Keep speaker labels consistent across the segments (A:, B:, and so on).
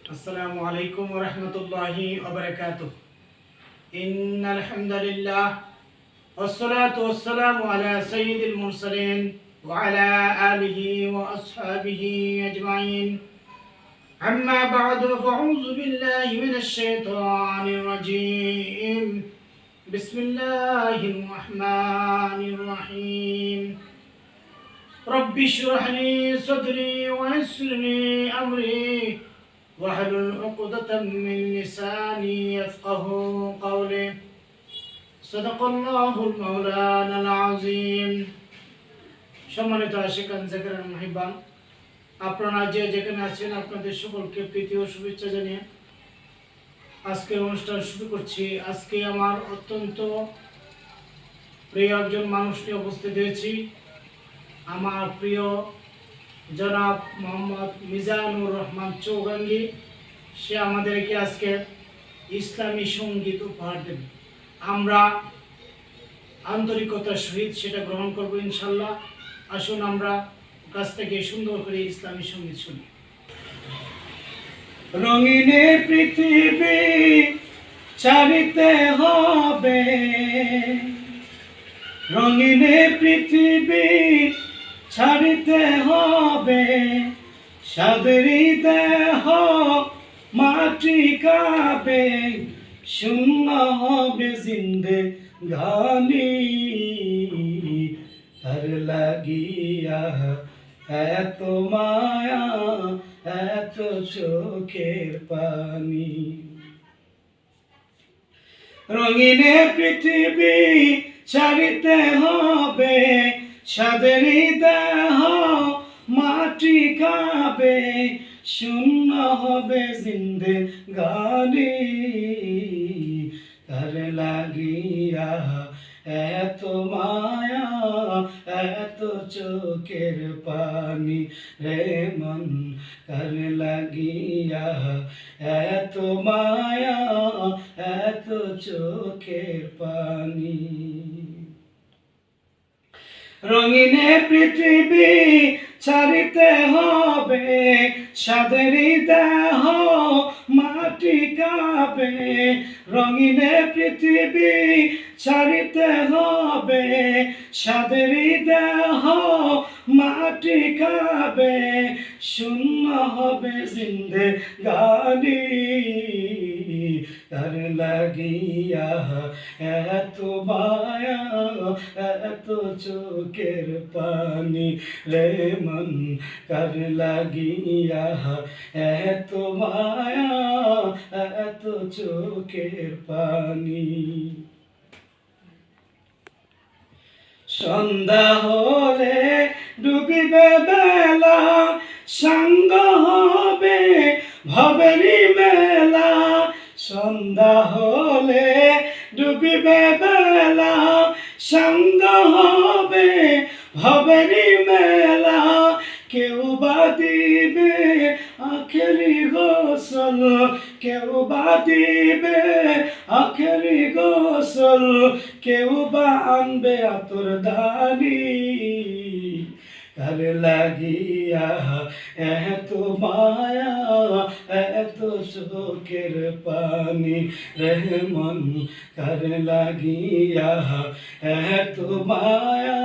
A: السلام عليكم ورحمة الله وبركاته. إن الحمد لله والصلاة والسلام على سيد المرسلين وعلى آله وأصحابه أجمعين. أما بعد فأعوذ بالله من الشيطان الرجيم. بسم الله الرحمن الرحيم. رب اشرح لي صدري ويسر لي أمري واحلل عقدة من لساني يفقه قولي. صدق الله المولانا العظيم. সম্মানিত আশিকান জাকিরান মুহিব্বান, আপনারা যে যেখানে আছেন আপনাদের সকলকে প্রীতি ও শুভেচ্ছা জানিয়ে আজকের অনুষ্ঠান শুরু করছি। আজকে আমার অত্যন্ত প্রিয় একজন মানুষ নিয়ে উপস্থিত হয়েছি। আমার প্রিয় জনাব মোহাম্মদ মিজানুর রহমান চৌগাঙ্গী। সে আমাদেরকে আজকে ইসলামী সঙ্গীত উপহার দেবে। আমরা আন্তরিকতার সহিত সেটা গ্রহণ করব ইনশাল্লাহ। আসুন আমরা কাছ থেকে সুন্দর করে ইসলামী সঙ্গীত শুনি। রঙিনে পৃথিবী ছাড়িতে হবে, রঙিনে পৃথিবী ছাড়িতে হবে, সাদেরই দেহ মাটি কাবে, শূন্য হবে জিন্দে গানি। তার লাগিয়া এত মায়া, এত চোখের পানি। রঙিনে পৃথিবী ছাড়িতে হবে, সাদেরই দেহ মাটি খাবে, শূন্য হবে জিন্দে গানি। তার লাগিয়া এত মায়া, এত চোখের পানি রে মন। তার লাগিয়া এত মায়া, এত চোখের পানি। রঙিনে পৃথিবী ছাড়িতে হবে, সাদেরই দেহ মাটি কাবে, রঙিনে পৃথিবী ছাড়িতে হবে, সাদেরই দেহ মাটি কাবে, শূন্য হবে জিন্দে গানি। তার লাগিয়া এত মায়া, এত চোখের পানি রে মন। তার লাগিয়া এত মায়া, এত চোখের পানি। সন্ধ্যা হলে ডুবিবে বেলা, সাঙ্গ হবে ভবেরি মেলা। সন্ধ্যা হলে ডুবিবে বেলা, সাঙ্গ হবে ভবেরি মেলা। কেউ বা দিবে আখেরি গোসল, কেউ বা দিবে আখেরি গোসল, কেউ বা আনবে আতর দানি। তার লাগিয়া এত মায়া, এত চোখের পানি রে মন। তার লাগিয়া এত মায়া,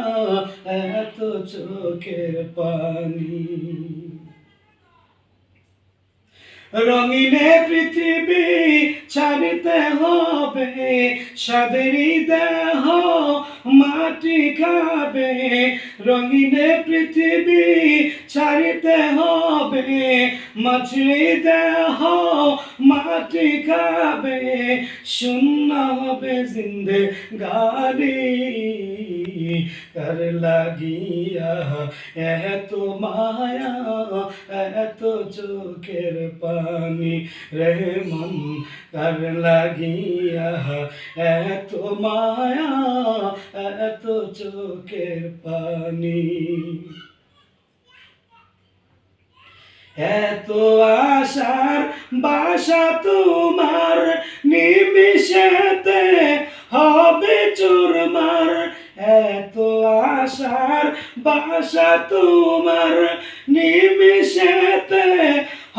A: এত চোখের পানি। রঙিনে পৃথিবী ছাড়িতে হবে, সাদেরই দেহ মাটি খাবে, রঙিনে পৃথিবী ছাড়িতে হবে, মাটির দেহ মাটি খাবে, শূন্য হবে জিন্দে গানি। তার লাগিয়া এত মায়া, এত চোখের পানি রে মন। তার লাগিয়া এত মায়া, এত চোখের পানি। এত আশার বাসা তোমার, নিমিষেতে হবে চুরমার। এত আশার বাসা তোমার, নিমিষেতে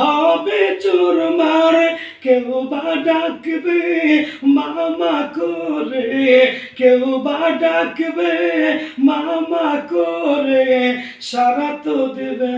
A: হবে চোরমার, কেউ বা ডাকবে মামা করে, কেউ বা ডাকবে মামা করে, সারা তো দেবে